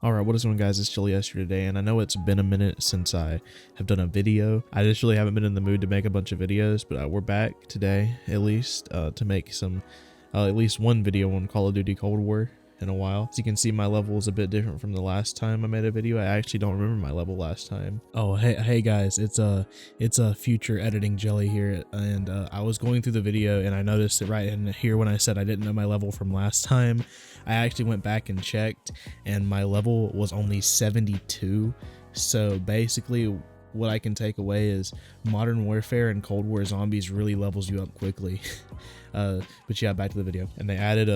Alright, what is going on, guys? It's Chili yesterday, and I know it's been a minute since I have done a video. I just really haven't been in the mood to make a bunch of videos, but we're back today, at least, to make some, at least one video on Call of Duty Cold War in a while. As you can see, my level is a bit different from the last time I made a video. I actually don't remember my level last time. Oh, hey guys, it's a future editing Jelly here, and I was going through the video and I noticed it right in here when I said I didn't know my level from last time. I actually went back and checked, and my level was only 72. So basically, what I can take away is Modern Warfare and Cold War Zombies really levels you up quickly. But yeah, back to the video. And they added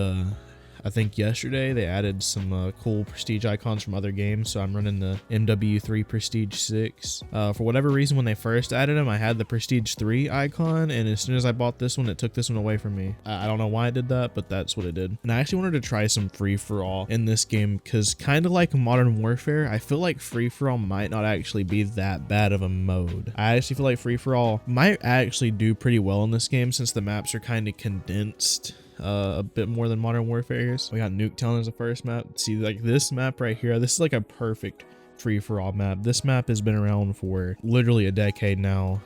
I think yesterday they added some cool prestige icons from other games, so I'm running the MW3 Prestige 6. For whatever reason, when they first added them, I had the Prestige 3 icon, and as soon as I bought this one, it took this one away from me. I don't know why it did that, but that's what it did. And I actually wanted to try some free-for-all in this game, because kind of like Modern Warfare, I feel like free-for-all might not actually be that bad of a mode. I actually feel like free-for-all might actually do pretty well in this game, since the maps are kind of condensed a bit more than Modern Warfare is. We got Nuketown as the first map. See, like this map right here, this is like a perfect free-for-all map. This map has been around for literally a decade now.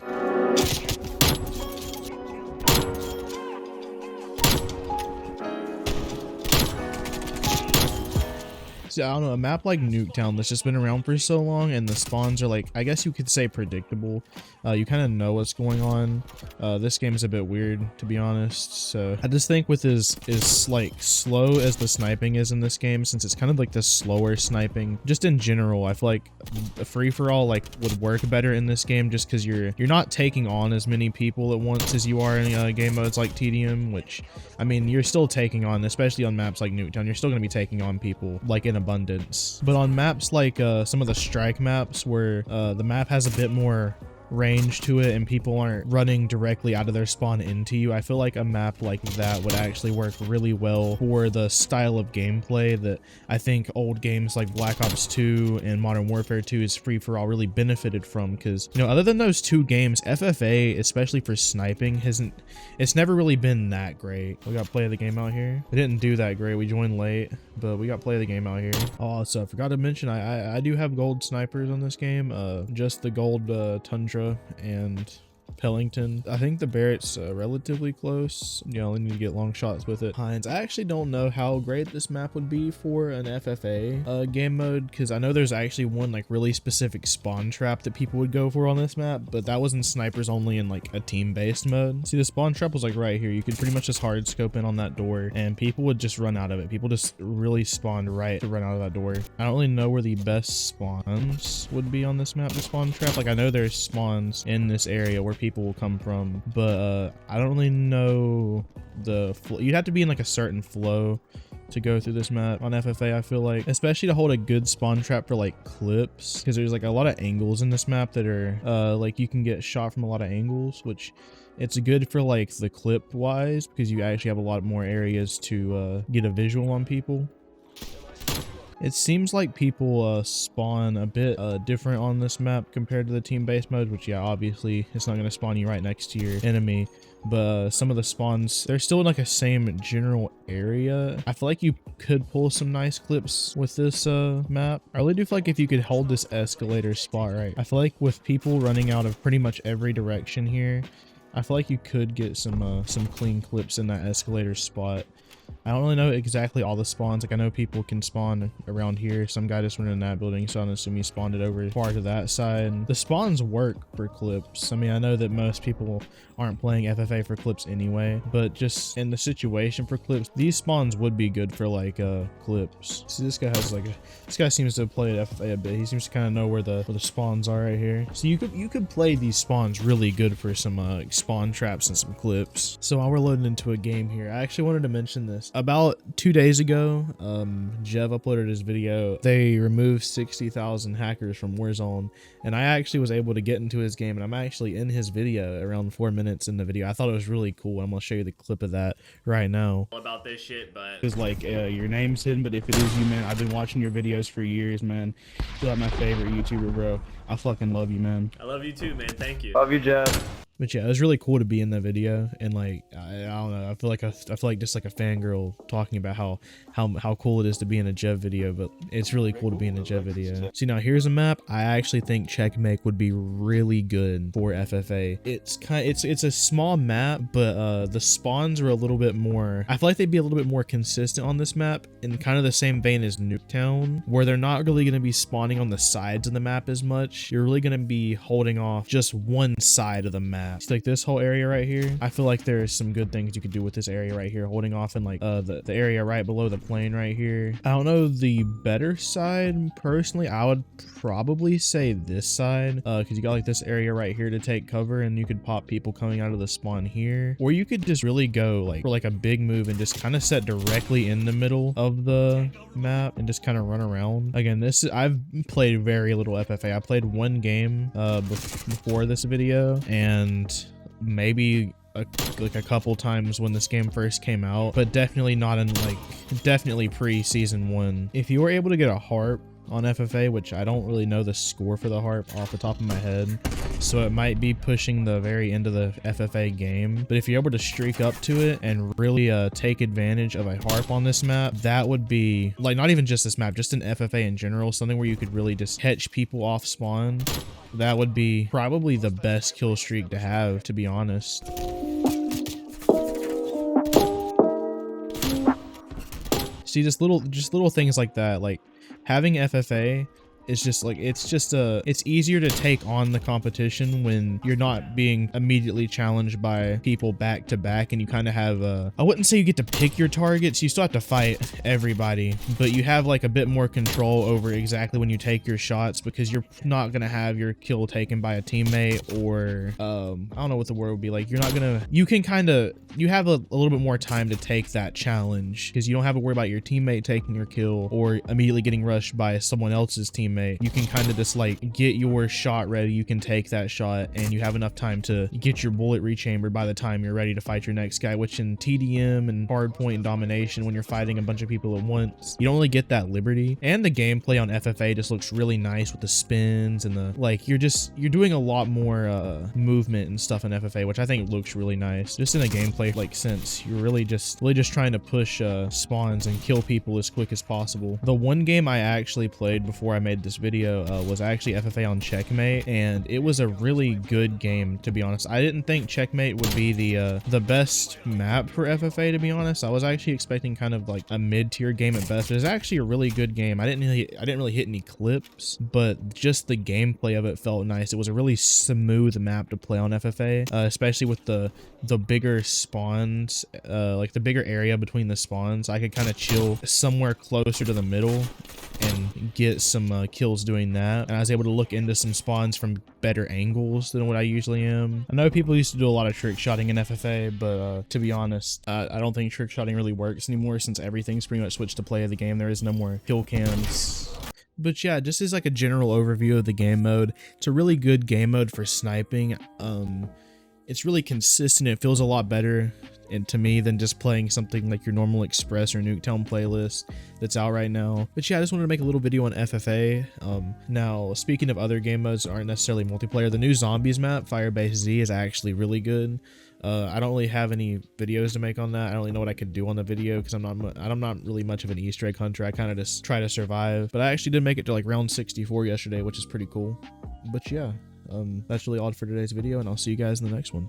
See, I don't know, a map like Nuketown that's just been around for so long, and the spawns are like, I guess you could say predictable. You kind of know what's going on. This game is a bit weird, to be honest. So I just think with as like slow as the sniping is in this game, since it's kind of like the slower sniping, just in general, I feel like a free-for-all like would work better in this game, just because you're not taking on as many people at once as you are in game modes like TDM, which, I mean, you're still taking on, especially on maps like Nuketown, you're still going to be taking on people like in abundance. But on maps like some of the strike maps where the map has a bit more range to it and people aren't running directly out of their spawn into you, I feel like a map like that would actually work really well for the style of gameplay that I think old games like Black Ops 2 and Modern Warfare 2 is free-for-all really benefited from, because, you know, other than those two games, FFA, especially for sniping, it's never really been that great. We got play of the game out here. It didn't do that great. We joined late, but we got play of the game out here. Oh, so I forgot to mention, I do have gold snipers on this game, just the gold Tundra and Pellington. I think the Barrett's relatively close. You only need to get long shots with it. Heinz. I actually don't know how great this map would be for an FFA game mode, because I know there's actually one like really specific spawn trap that people would go for on this map, but that was in snipers only in like a team-based mode. See, the spawn trap was like right here. You could pretty much just hard scope in on that door and people would just run out of it. People just really spawned right to run out of that door. I don't really know where the best spawns would be on this map to spawn trap. Like, I know there's spawns in this area where people will come from, but I don't really know the flow. You'd have to be in like a certain flow to go through this map on FFA, I feel like, especially to hold a good spawn trap for like clips, because there's like a lot of angles in this map that are like you can get shot from a lot of angles, which it's good for like the clip wise, because you actually have a lot more areas to get a visual on people. It seems like people spawn a bit different on this map compared to the team-based mode, which, yeah, obviously it's not going to spawn you right next to your enemy, but some of the spawns, they're still in like a same general area. I feel like you could pull some nice clips with this map. I really do feel like if you could hold this escalator spot right, I feel like with people running out of pretty much every direction here, I feel like you could get some clean clips in that escalator spot. I don't really know exactly all the spawns. Like, I know people can spawn around here. Some guy just went in that building, so I'm assuming he spawned it over far to that side. The spawns work for clips. I mean, I know that most people aren't playing FFA for clips anyway, but just in the situation for clips, these spawns would be good for like clips. See, this guy has like this guy seems to have played FFA a bit. He seems to kind of know where the spawns are right here. So you could play these spawns really good for some spawn traps and some clips. So while we're loading into a game here, I actually wanted to mention this. About 2 days ago, Jev uploaded his video. They removed 60,000 hackers from Warzone, and I actually was able to get into his game, and I'm actually in his video around 4 minutes in the video. I thought it was really cool. I'm gonna show you the clip of that right now. About this shit, but it's like your name's hidden, but if it is you, man, I've been watching your videos for years, man. You're like my favorite YouTuber, bro. I fucking love you, man. I love you too, man. Thank you. Love you, Jeff. But yeah, it was really cool to be in that video, and like I don't know, I feel like just like a fangirl talking about how cool it is to be in a Jeff video, but it's really cool to be in a Jeff video. See, now here's a map I actually think Checkmate would be really good for FFA. It's a small map, but the spawns are a little bit more. I feel like they'd be a little bit more consistent on this map, in kind of the same vein as Nuketown, where they're not really going to be spawning on the sides of the map as much. You're really going to be holding off just one side of the map. It's like this whole area right here. I feel like there's some good things you could do with this area right here, holding off in like the area right below the plane right here. I don't know the better side personally. I would probably say this side, because you got like this area right here to take cover, and you could pop people coming out of the spawn here, or you could just really go like for like a big move and just kind of set directly in the middle of the map and just kind of run around. Again, I've played very little FFA. I played one game before this video, and maybe like a couple times when this game first came out, but definitely not in definitely pre-season 1. If you were able to get a harp on FFA, which I don't really know the score for the harp off the top of my head, so it might be pushing the very end of the FFA game, but if you're able to streak up to it and really take advantage of a harp on this map, that would be like, not even just this map, just in FFA in general, something where you could really just catch people off spawn. That would be probably the best kill streak to have, to be honest. See, just little things like that, like having FFA is just like, it's easier to take on the competition when you're not being immediately challenged by people back to back, and you kind of have I wouldn't say you get to pick your targets, you still have to fight everybody, but you have like a bit more control over exactly when you take your shots, because you're not gonna have your kill taken by a teammate, or I don't know what the word would be, like you have a little bit more time to take that challenge, because you don't have to worry about your teammate taking your kill or immediately getting rushed by someone else's teammate. You can kind of just like get your shot ready, you can take that shot, and you have enough time to get your bullet rechambered by the time you're ready to fight your next guy, which in TDM and hardpoint and domination, when you're fighting a bunch of people at once, you don't really get that liberty. And the gameplay on FFA just looks really nice with the spins and the like, you're doing a lot more movement and stuff in FFA, which I think looks really nice. Just in a gameplay like sense, you're really just trying to push spawns and kill people as quick as possible. The one game I actually played before I made this video was actually FFA on Checkmate, and it was a really good game, to be honest. I didn't think Checkmate would be the best map for FFA, to be honest. I was actually expecting kind of like a mid-tier game at best. It was actually a really good game. I didn't really hit any clips, but just the gameplay of it felt nice. It was a really smooth map to play on FFA, especially with the bigger spawns, like the bigger area between the spawns. I could kind of chill somewhere closer to the middle and get some kills doing that, and I was able to look into some spawns from better angles than what I usually am. I know people used to do a lot of trick shotting in FFA, but to be honest, I don't think trick shotting really works anymore, since everything's pretty much switched to play of the game. There is no more kill cams. But yeah, just as like a general overview of the game mode, it's a really good game mode for sniping. It's really consistent. It feels a lot better and to me than just playing something like your normal Express or Nuketown playlist that's out right now. But yeah, I just wanted to make a little video on FFA. Now, speaking of other game modes that aren't necessarily multiplayer, the new Zombies map, Firebase Z, is actually really good. I don't really have any videos to make on that. I don't really know what I could do on the video, because I'm not really much of an Easter egg hunter. I kind of just try to survive. But I actually did make it to like round 64 yesterday, which is pretty cool. But yeah, that's really all for today's video, and I'll see you guys in the next one.